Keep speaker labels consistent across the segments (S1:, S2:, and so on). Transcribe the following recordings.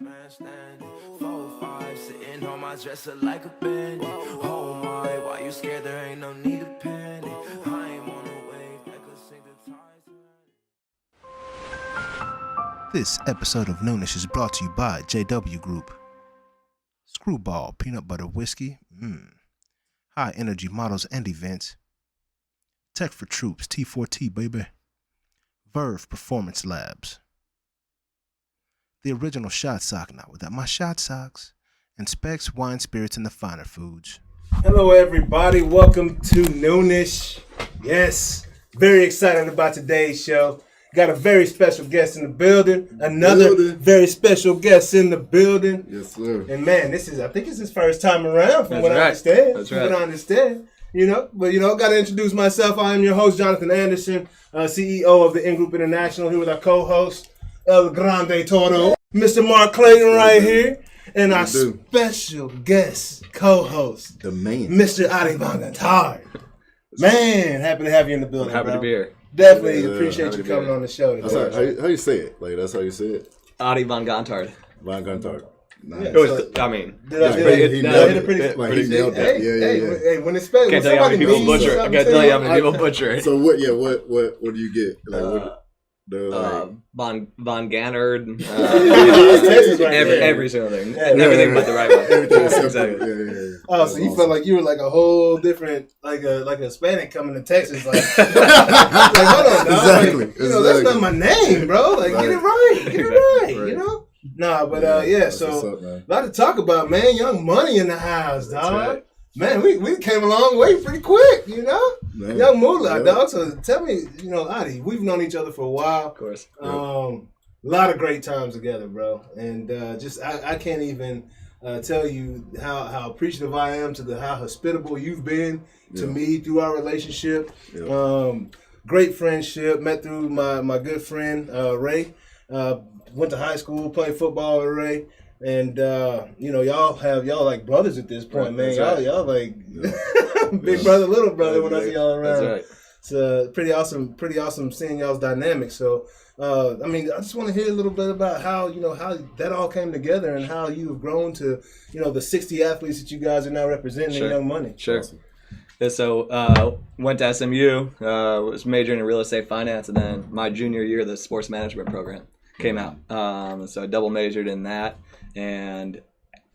S1: last man standing. 4-5 sitting on my dresser like a bandit. Oh my, why you scared? There ain't no need to panic. I ain't on the wave that could sink the tides.
S2: This episode of Noonish is brought to you by JW Group. Screwball Peanut Butter Whiskey, High Energy Models and Events. Tech for Troops, T4T, baby. Verve Performance Labs. The Original Shot Sock, not without my shot socks. And Specs Wine, Spirits, and the Finer Foods.
S3: Hello, everybody. Welcome to Noonish. Yes, very excited about today's show. Got a very special guest in the building. Another very special guest in the building.
S4: Yes, sir.
S3: And man, I think it's his first time around from
S5: That's
S3: what I
S5: right.
S3: understand.
S5: That's
S3: from
S5: right.
S3: what I understand. Got to introduce myself. I am your host, Jonathan Anderson, CEO of the In Group International, here with our co-host, El Grande Toro, Mr. Mark Clayton right here, and our special guest co-host,
S4: The man.
S3: Mr. Adie Von Gontard. Man, happy to have you in the building,
S5: Happy
S3: bro.
S5: to be here.
S3: Definitely
S4: Yeah,
S3: appreciate
S5: happy
S3: you
S5: to be
S3: coming
S5: here.
S3: on the show
S4: That's
S3: today.
S4: how you say it. Like, that's how you say it.
S5: Adie Von Gontard.
S4: Von Gontard. Nice.
S5: It was, I mean,
S3: Did I
S4: He
S3: hit it
S4: nailed
S3: pretty?
S4: it. Like, he nailed
S3: Hey,
S4: that. Yeah.
S3: hey, when it's spelled,
S5: can't
S3: when
S5: tell you how many
S3: somebody
S5: people
S3: means
S5: butcher it. I
S3: something
S5: can't
S3: to
S5: tell you how
S3: you,
S5: many people butcher it.
S4: So what? Yeah. What do you get? Like,
S5: Von Gontard.
S3: Texas right there.
S5: Every single thing.
S3: Yeah,
S5: Everything but the right one.
S4: Everything except
S5: Exactly.
S4: for yeah.
S3: Oh, so you felt like you were like a whole different, like a Hispanic coming to Texas, like, hold on, dog.
S4: Exactly.
S3: Like, that's not my name, bro. Like,
S4: Right.
S3: get it right,
S4: Right.
S3: Nah, but
S4: That's
S3: so
S4: what's up, man.
S3: a lot to talk about, man. Young Money in the house,
S4: That's
S3: dog.
S4: right.
S3: Man, we came a long way pretty quick,
S4: Man.
S3: Young Moolah,
S4: Yeah.
S3: dog. So tell me, Adie, we've known each other for a while.
S5: Of course.
S3: A lot of great times together, bro. And I can't even tell you how appreciative I am to how hospitable you've been to me through our relationship.
S4: Yeah.
S3: Great friendship. Met through my good friend Ray. Went to high school, played football with Ray. And y'all like brothers at this point, man.
S5: That's
S3: Y'all like big brother, little brother when I see y'all around.
S5: That's right.
S3: It's pretty awesome seeing y'all's dynamics. So, I just want to hear a little bit about how that all came together and how you've grown to, the 60 athletes that you guys are now representing in Young Money.
S5: Sure.
S4: Awesome.
S5: Yeah, so went to SMU, was majoring in real estate finance, and then my junior year, the sports management program came out. So I double majored in that, and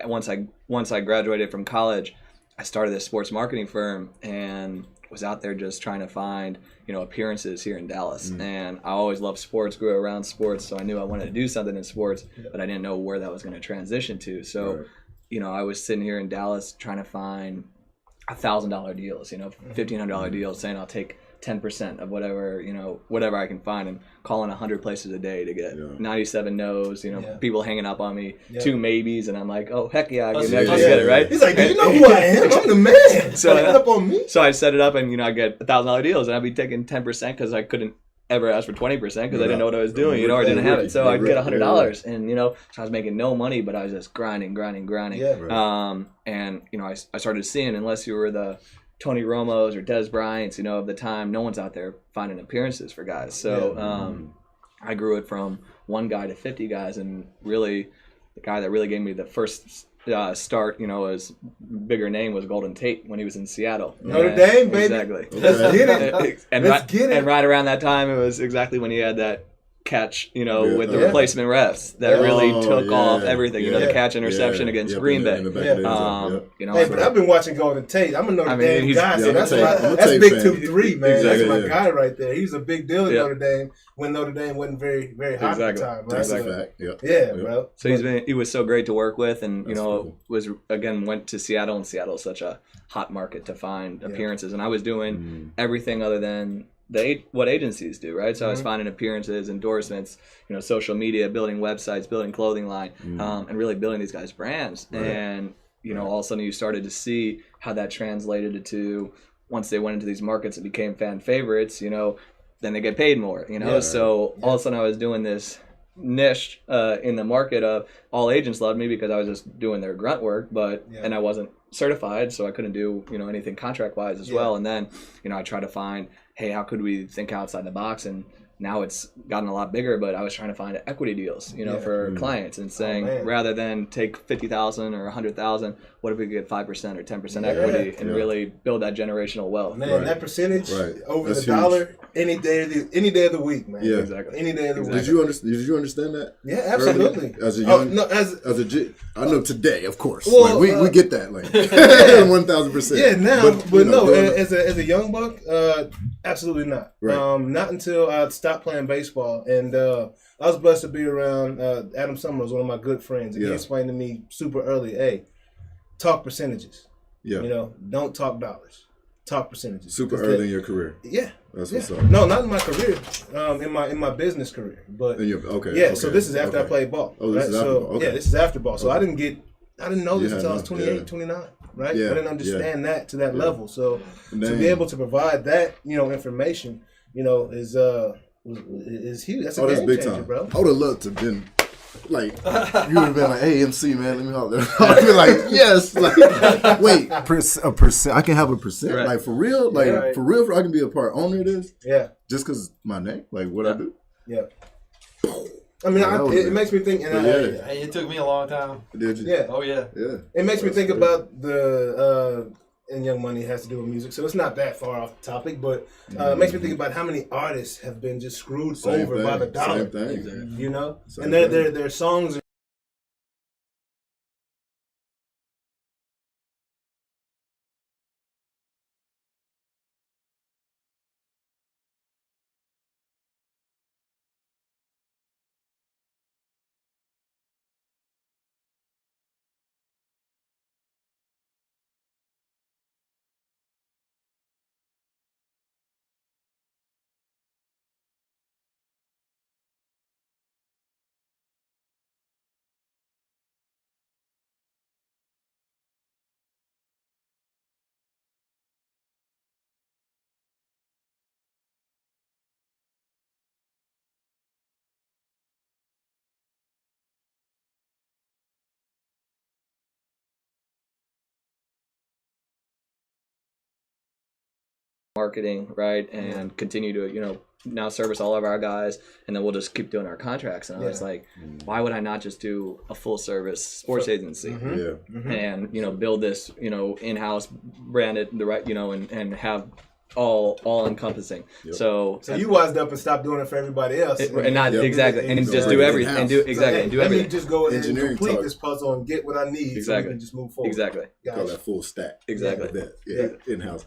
S5: once I graduated from college, I started this sports marketing firm and was out there just trying to find appearances here in Dallas. And I always loved sports, grew around sports, so I knew I wanted to do something in sports, but I didn't know where that was going to transition to. So, I was sitting here in Dallas trying to find $1,000 deals, $1,500 deals, saying I'll take 10% of whatever I can find, and calling 100 places a day to get 97 no's, people hanging up on me, 2 maybes, and I'm like, oh, heck yeah, I can actually get it, right?
S3: He's like, do you know who I am? I'm the man.
S5: So,
S3: Hang up on me.
S5: So I set it up, and I get $1,000 deals, and I'd be taking 10% because I couldn't ever ask for 20% because I didn't know what I was doing, or I didn't have it. So I'd get $100, and so I was making no money, but I was just grinding.
S3: Yeah.
S5: And I started seeing, unless you were the Tony Romos or Des Bryants, of the time, no one's out there finding appearances for guys. So I grew it from 1 guy to 50 guys, and really the guy that really gave me the first start, his bigger name was Golden Tate when he was in Seattle.
S3: Notre Dame, baby.
S5: Exactly.
S3: Let's get it.
S5: And right around that time, it was exactly when he had that catch, with the replacement refs that really took off everything. The catch interception against Green Bay.
S3: Hey, but I've been watching Golden Tate. I'm a Notre Dame guy, so that's Big 2-3, man.
S5: Exactly.
S3: That's my guy right there. He was a big deal in Notre Dame when Notre Dame wasn't very, very hot at the time. Right?
S4: That's a
S3: So,
S4: fact.
S3: yeah, bro.
S5: So he was so great to work with, and
S4: cool.
S5: went to Seattle, and Seattle is such a hot market to find appearances, and I was doing everything other than what agencies do, right? So I was finding appearances, endorsements, social media, building websites, building clothing line, and really building these guys' brands. Right. And all of a sudden you started to see how that translated to, once they went into these markets and became fan favorites, then they get paid more, So all of a sudden I was doing this niche in the market of all agents loved me because I was just doing their grunt work, and I wasn't certified, so I couldn't do anything contract wise as well. And then I tried to find, hey, how could we think outside the box and now it's gotten a lot bigger, but I was trying to find equity deals, for clients and saying, rather than take 50,000 or 100,000, what if we could get 5% or 10% equity and really build that generational wealth?
S3: Man, that percentage over the dollar any day of the week, man.
S4: Yeah,
S3: exactly. Any day of the week.
S4: Did you understand that?
S3: Yeah, absolutely.
S4: As a young, I know today, of course.
S3: Well,
S4: we get that, 1,000%.
S3: Yeah, now, but no, as a young buck, absolutely not.
S4: Right.
S3: Not until I stopped playing baseball, and I was blessed to be around Adam Summers, one of my good friends, and he explained to me super early, hey, talk percentages.
S4: Yeah.
S3: Don't talk dollars. Talk percentages.
S4: Super early in your career.
S3: Yeah.
S4: That's what's up.
S3: No, not in my career. In my business career. But so this is after I played ball.
S4: Oh, this is after ball. Okay.
S3: Yeah, this is after ball. So I didn't know this until I was 28, 29. Right?
S4: Yeah.
S3: I didn't understand that to that level. So to be able to provide that, information, is huge. That's a game
S4: big
S3: changer,
S4: time,
S3: bro.
S4: I would have loved to have been you would have been like, hey, MC, man, let me holler. I'd be like, yes. Wait, a percent. I can have a percent. Right. For real? For real, I can be a part owner of this?
S3: Yeah.
S4: Just because my name? What I do?
S3: Yeah. I mean, it makes me think. And
S6: hey, it took me a long time.
S4: Did you?
S3: Yeah.
S6: Oh, yeah.
S4: Yeah.
S3: It makes me think about the and Young Money has to do with music, so it's not that far off the topic, but it makes me think about how many artists have been just screwed over by the dollar.
S4: Same thing.
S3: And their songs are
S5: marketing, right, and continue to now service all of our guys, and then we'll just keep doing our contracts. And I was like, why would I not just do a full service sports agency and build this in-house branded the right and have all encompassing. So
S3: you wised up and stopped doing it for everybody else,
S5: and not exactly, and just do everything and do everything.
S3: Let me just go and complete this puzzle and get what I need, so we can just move forward.
S5: Exactly.
S4: Call that full stack.
S5: Exactly.
S4: In-house.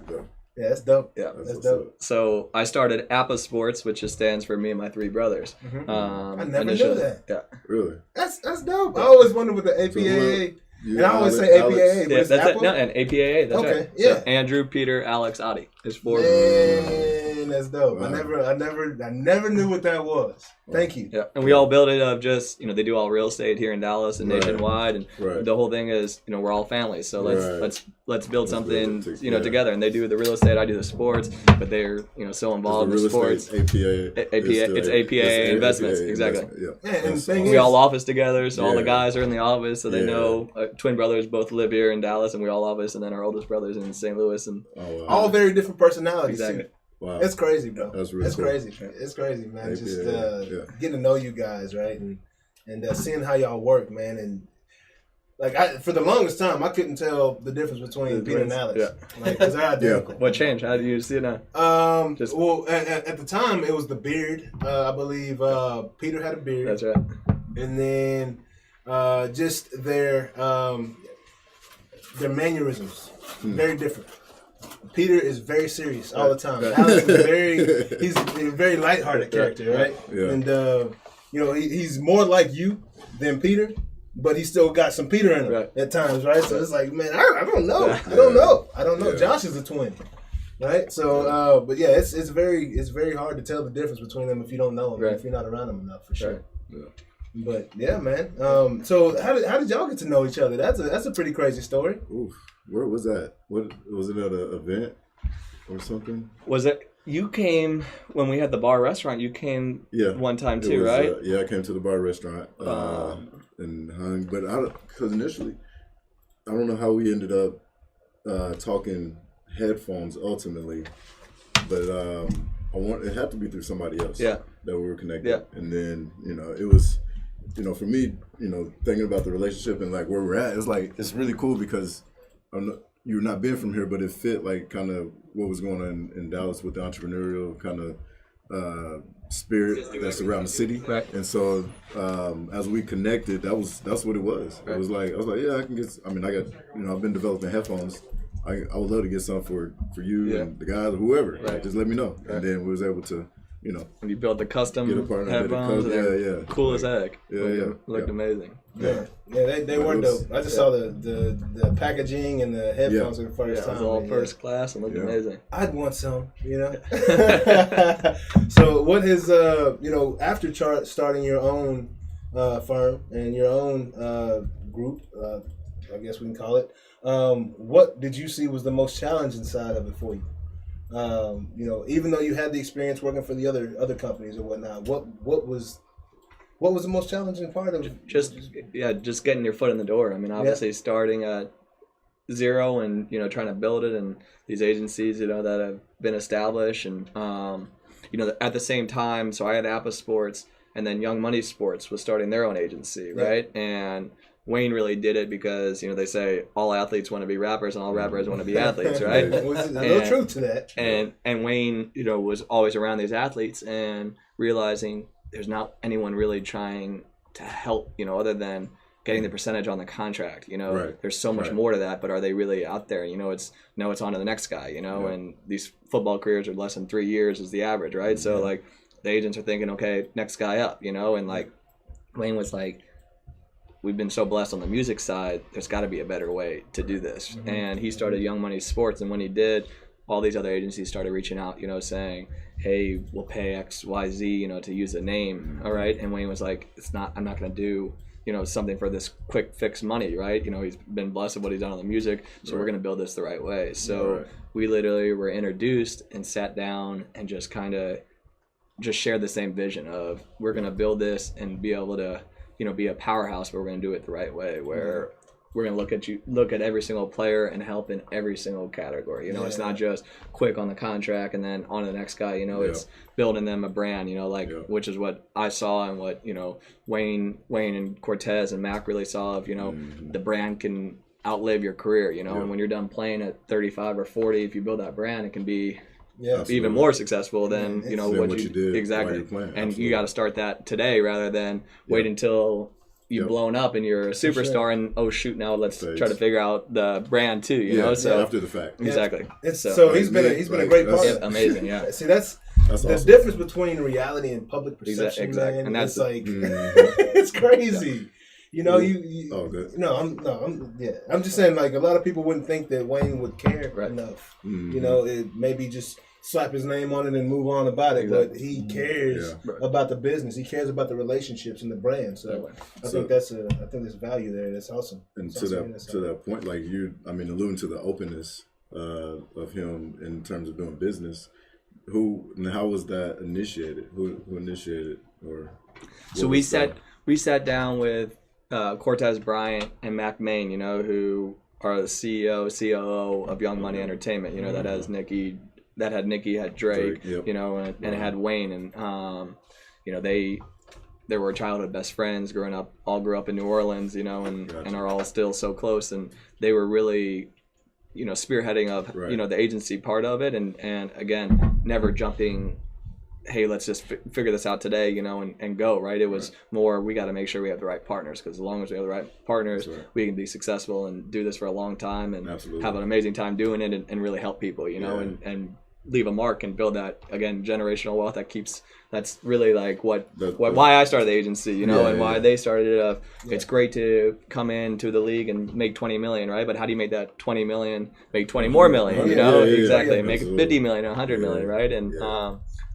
S3: Yeah, that's dope.
S5: Yeah,
S3: that's dope.
S5: So I started APAA Sports, which just stands for me and my three brothers.
S3: I never knew that.
S5: Yeah,
S4: really.
S3: That's dope. I always wondered what the APAA. And I always say APAA, but it's
S5: that's it. No, and APAA. That's right.
S3: Yeah.
S5: So Andrew, Peter, Alex, Adie. There's four.
S3: Man, that's dope.
S4: Wow.
S3: I never knew what that was. Thank you.
S5: Yeah, and we all built it up just they do all real estate here in Dallas and nationwide, and the whole thing is we're all families. So let's build something together. And they do the real estate, I do the sports, but they're so involved in sports.
S4: APAA.
S5: It's APAA investments, exactly.
S3: And
S5: we all office together, so all the guys are in the office, so they know. Twin brothers both live here in Dallas, and we all office, and then our oldest brother's in St. Louis, and
S3: all very different personalities.
S5: Exactly.
S3: Too.
S4: Wow.
S3: It's crazy, bro.
S4: That's really cool.
S3: Crazy. It's crazy, man. APAA, just getting to know you guys, right, and seeing how y'all work, man, and for the longest time, I couldn't tell the difference between Peter and Alex. Yeah. Because they're identical.
S5: What changed? How do you see it now?
S3: Well, at the time, it was the beard. I believe Peter had a beard.
S5: That's right.
S3: And then just their mannerisms, very different. Peter is very serious all the time. Alex is he's a very lighthearted character, right? Yeah. And he's more like you than Peter, but he still got some Peter in him at times, right? So it's like, man, I don't know. I don't know. Yeah. Josh is a twin, right? So, but yeah, it's very hard to tell the difference between them if you don't know them, if you're not around them enough, for sure. Yeah. But yeah, man. So how did y'all get to know each other? That's a pretty crazy story.
S4: Oof. Where was that? What was it at an event or something?
S5: Was it? You came when we had the bar restaurant. You came one time too, right?
S4: I came to the bar restaurant and hung. But because initially, I don't know how we ended up talking headphones ultimately. But it had to be through somebody else.
S5: Yeah.
S4: That we were connected.
S5: Yeah.
S4: And then, it was, for me, thinking about the relationship and like where we're at, it's like, it's really cool because you're not being from here, but it fit like kind of what was going on in Dallas with the entrepreneurial kind of spirit that's around the city.
S5: Right.
S4: And so as we connected, that's what it was.
S5: Right.
S4: It was like, I was like, yeah, I can get, I've been developing headphones. I would love to get some for you and the guys or whoever.
S5: Right.
S4: Just let me know.
S5: Right.
S4: And then we was able to,
S5: And you built the custom
S4: get a partner,
S5: headphones.
S4: yeah.
S5: Cool as heck.
S4: Yeah,
S5: Looked amazing.
S3: Yeah, they were dope. I just saw the packaging and the headphones for the first
S5: It
S3: time.
S5: was all first class and looked amazing.
S3: I'd want some, So what is, after starting your own firm and your own group, I guess we can call it, what did you see was the most challenging side of it for you? Even though you had the experience working for the other companies or whatnot, what was the most challenging part of it?
S5: Just getting your foot in the door. I mean, obviously starting at zero and trying to build it, and these agencies that have been established, and at the same time, so I had APAA Sports, and then Young Money Sports was starting their own agency, right? And Wayne really did it because they say all athletes want to be rappers and all rappers want to be athletes, right?
S3: No truth to that.
S5: And Wayne, was always around these athletes and realizing there's not anyone really trying to help, other than getting the percentage on the contract.
S4: Right.
S5: There's so much more to that, but are they really out there? It's on to the next guy, and these football careers are less than 3 years is the average, right? So like the agents are thinking, okay, next guy up, and like Wayne was like, we've been so blessed on the music side, there's got to be a better way to do this. And he started Young Money Sports, and when he did, all these other agencies started reaching out, saying, hey, we'll pay X, Y, Z, to use the name, all right? And Wayne was like, I'm not going to do, something for this quick fix money, right? He's been blessed with what he's done on the music, so we're going to build this the right way. So we literally were introduced and sat down and just kind of just shared the same vision of we're going to build this and be able to, be a powerhouse, but we're going to do it the right way, where we're going to look at every single player and help in every single category. It's not just quick on the contract and then on to the next guy. It's building them a brand, which is what I saw and what, Wayne and Cortez and Mac really saw of, the brand can outlive your career, and when you're done playing at 35 or 40, if you build that brand, it can be even more successful than what you did exactly. And you got to start that today rather than wait until you've blown up and you're a superstar and oh shoot, now let's try to figure out the brand too. So
S4: after the fact,
S5: exactly.
S3: So he's been a great partner.
S5: Amazing, yeah.
S3: See, that's the
S4: awesome.
S3: difference between reality and public perception.
S5: Exactly.
S3: Man.
S5: And that's
S3: it's like it's crazy. I'm just saying, like, a lot of people wouldn't think that Wayne would care enough. It maybe just slap his name on it and move on about it, but he cares about the business. He cares about the relationships and the brand. So I think there's value there. That's awesome.
S4: And to that point, like alluding to the openness of him in terms of doing business, how was that initiated? Who initiated or?
S5: So we sat down with Cortez Bryant and Mac Main, who are the CEO, COO of Young Money Entertainment, that has Nicki, had Drake, and it had Wayne, and they were childhood best friends growing up, all grew up in New Orleans, and are all still so close, and they were really, spearheading of, the agency part of it, and again, never jumping, hey, let's just figure this out today, and go, right? It was more, we got to make sure we have the right partners, because as long as we have the right partners, we can be successful and do this for a long time and have an amazing time doing it and really help people, and leave a mark and build that, again, generational wealth that's really like why I started the agency, and why they started it. It's great to come into the league and make 20 million, right? But how do you make that 20 million, make 20 more million, exactly. Make it 50 million, 100 million, right? And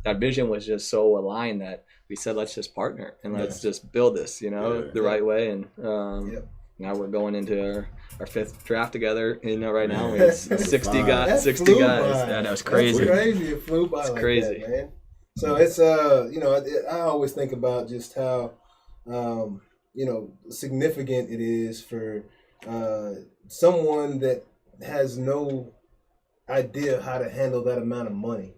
S5: that vision was just so aligned that we said, let's just partner and let's just build this, the right way. And now we're going into our fifth draft together. Right now it's 60 guys. 60 guys. Yeah, that was crazy.
S3: That's crazy. It flew by. It's like
S5: crazy,
S3: that, man. So it's I always think about just how significant it is for someone that has no idea how to handle that amount of money.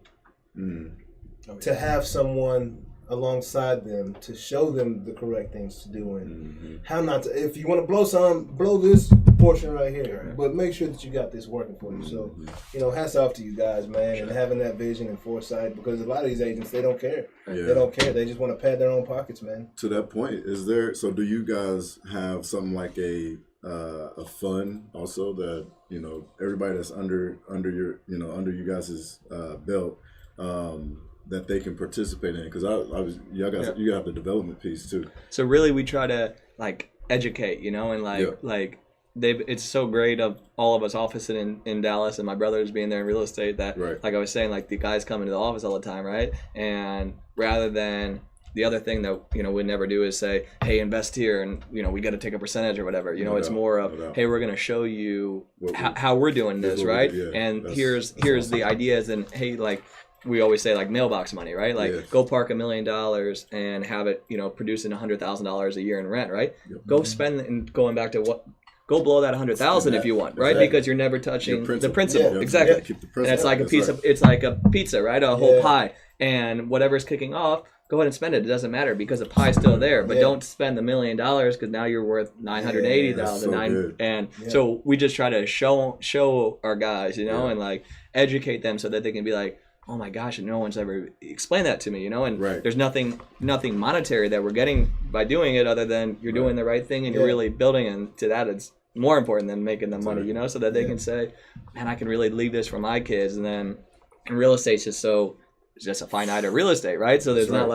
S3: to have someone alongside them to show them the correct things to do and how not to. If you want to blow this portion right here, but make sure that you got this working for you. So, hats off to you guys, man, and having that vision and foresight, because a lot of these agents, they don't care. They don't care. They just want to pad their own pockets, man.
S4: To that point, do you guys have something like a fund also that everybody that's under your under you guys' belt that they can participate in? Because you have the development piece too. So
S5: really, we try to educate, and it's so great of all of us officing in Dallas, and my brothers being there in real estate that like I was saying, the guys come into the office all the time, right? And rather than the other thing that we never do is say, hey, invest here, and we got to take a percentage or whatever. It's more of, hey, we're going to show you how we're doing this, right? And here's the ideas, and hey, we always say mailbox money, right? Go park $1 million and have it, producing $100,000 a year in rent, right? Go spend, and going back to go blow that $100,000 if you want, right? Because you're never touching the principal. Exactly. Keep the principal. And it's like it's like a pizza, right? A whole pie, and whatever's kicking off, go ahead and spend it. It doesn't matter because the pie's still there. But don't spend the $1 million because now you're worth $980,000. So we just try to show our guys, and educate them so that they can be like, oh my gosh, and no one's ever explained that to me, and there's nothing monetary that we're getting by doing it other than you're doing the right thing and you're really building, and to that it's more important than making the money, so that they can say, man, I can really leave this for my kids. And then in real estate, it's just a finite of real estate, right? So there's not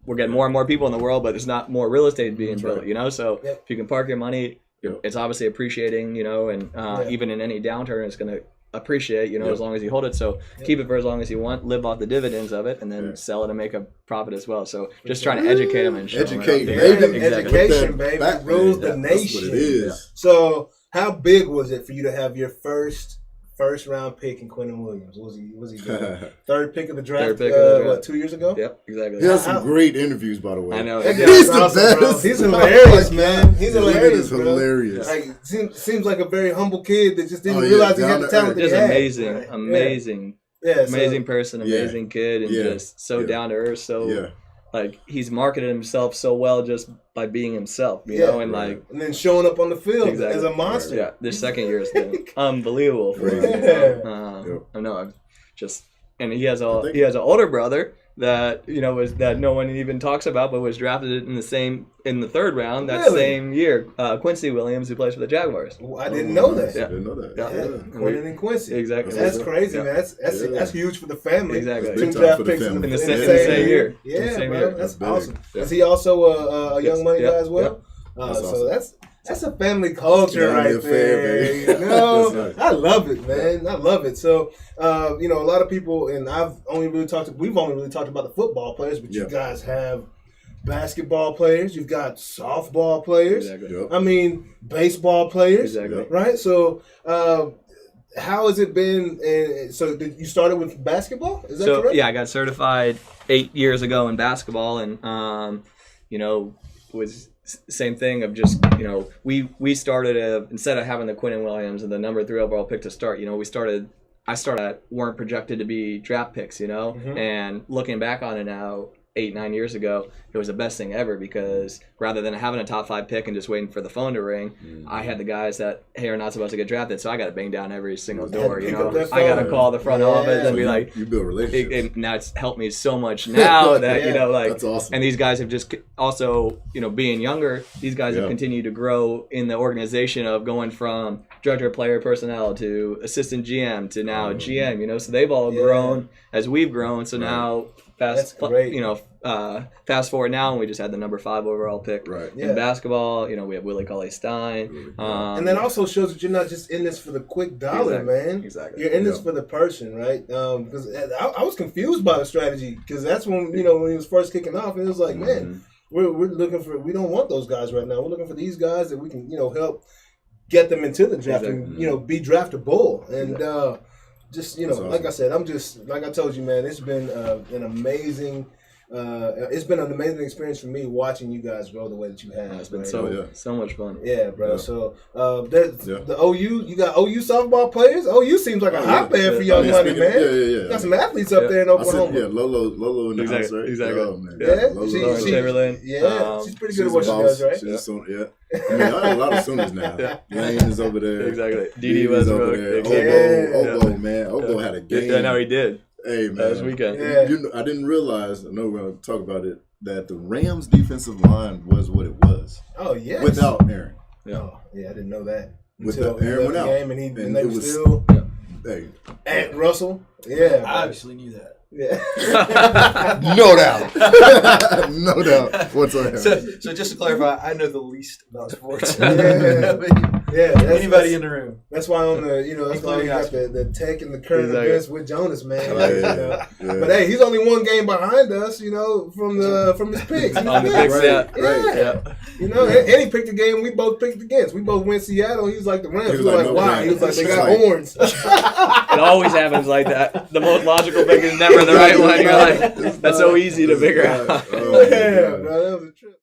S5: we're getting more and more people in the world, but there's not more real estate being built, so if you can park your money, it's obviously appreciating, and even in any downturn, it's going to appreciate, as long as you hold it. So keep it for as long as you want, live off the dividends of it, and then sell it and make a profit as well. So just trying to educate them and show them.
S3: Education, baby, rules the nation. That's what it is. So how big was it for you to have your first round pick in Quentin Williams? Was he good? Third pick of the draft, 2 years ago?
S5: Yep, exactly.
S4: He has some great interviews, by the way.
S5: I know.
S3: He's the best. Bro. He's hilarious, man. He's hilarious, bro.
S4: Hilarious.
S3: Seems like a very humble kid that just didn't realize he had the talent that he had.
S5: Amazing person, amazing kid, and just so down to earth. So he's marketed himself so well just by being himself, and
S3: and then showing up on the field as a monster.
S5: Yeah, this second year has been unbelievable for him. I know, and he has an older brother that that no one even talks about, but was drafted in the third round same year. Quincy Williams, who plays for the Jaguars.
S3: I didn't know that.
S4: I didn't know that.
S3: Quentin and Quincy.
S5: Exactly.
S3: That's crazy, man. That's huge for the family.
S5: Exactly.
S3: Two draft picks in the same year.
S5: Yeah,
S3: bro. That's awesome. Is he also a Young Money guy as well? So that's a family culture right there. I love it, man. I love it. So, a lot of people, and we've only really talked about the football players, but you guys have basketball players, you've got softball players, I mean, baseball players, right? So, how has it been? So, you started with basketball? Is that correct?
S5: Yeah, I got certified 8 years ago in basketball, and was same thing of just we started instead of having the Quentin Williams and the number 3 overall pick to start, I started weren't projected to be draft picks, and looking back on it now, 8-9 years ago, it was the best thing ever, because rather than having a top 5 pick and just waiting for the phone to ring, I had the guys that are not supposed to get drafted, so I got to bang down every single door. I got to call the front office and be like,
S4: you build relationships.
S5: Now it's helped me so much now that
S4: that's awesome.
S5: And these guys have just also being younger, these guys have continued to grow in the organization of going from director of player personnel to assistant GM to now GM. So they've all grown as we've grown. So now. Fast forward now, and we just had the number 5 overall pick in basketball. We have Willie Cauley-Stein.
S3: And that also shows that you're not just in this for the quick dollar, man.
S5: Exactly.
S3: You're in this for the person, right? Because I was confused by the strategy, because that's when when he was first kicking off, and it was like, man, we're looking for. We don't want those guys right now. We're looking for these guys that we can help get them into the draft and be draftable. And just like I said, like I told you, man, it's been an amazing it's been an amazing experience for me watching you guys grow the way that you have.
S5: It's been
S3: right?
S5: so much fun.
S3: Yeah, bro.
S4: Yeah.
S3: So the OU, you got OU softball players. OU seems like a hotbed for young money, man.
S4: Yeah.
S3: You got some athletes up there in Oklahoma.
S4: Lolo in the house, right?
S5: Exactly.
S4: Oh, man.
S3: Yeah,
S4: Lolo.
S5: Chamberlain.
S3: Yeah, she's pretty good at
S4: She's
S3: what she
S4: a
S3: does,
S4: boss.
S3: right?
S4: She's I mean, I have a lot of Sooners now. Lane is over there.
S5: Exactly.
S4: Didi
S5: was
S4: over there. Obo, man. Obo had a game.
S5: Yeah, no, he did.
S4: Hey, man.
S5: Last weekend.
S3: Yeah.
S4: I didn't realize, I know we're going to talk about it, that the Rams' defensive line was what it was.
S3: Oh, yes.
S4: Without Aaron.
S3: Oh, yeah, I didn't know that.
S4: Without Aaron went out.
S3: Game and they
S4: it
S3: were
S4: was
S3: still
S4: hey.
S3: at Russell. Yeah.
S6: I obviously knew that.
S3: Yeah.
S4: No doubt. No doubt. What's on him?
S6: So just to clarify, I know the least about sports.
S3: Yeah.
S6: Anybody in the room.
S3: That's why on the, that's why you got the tech and the current events with Jonas, man.
S4: Yeah.
S3: But hey, he's only one game behind us, from his picks.
S5: On the picks,
S3: yeah. And he picked the game we both picked against. We both went Seattle. He was like the Rams. He was like, why? He was like, they got horns.
S5: It always happens like that. The most logical pick is never the right one. You're like, that's so easy to figure out.
S4: Oh,
S3: Yeah, bro, that was a trip.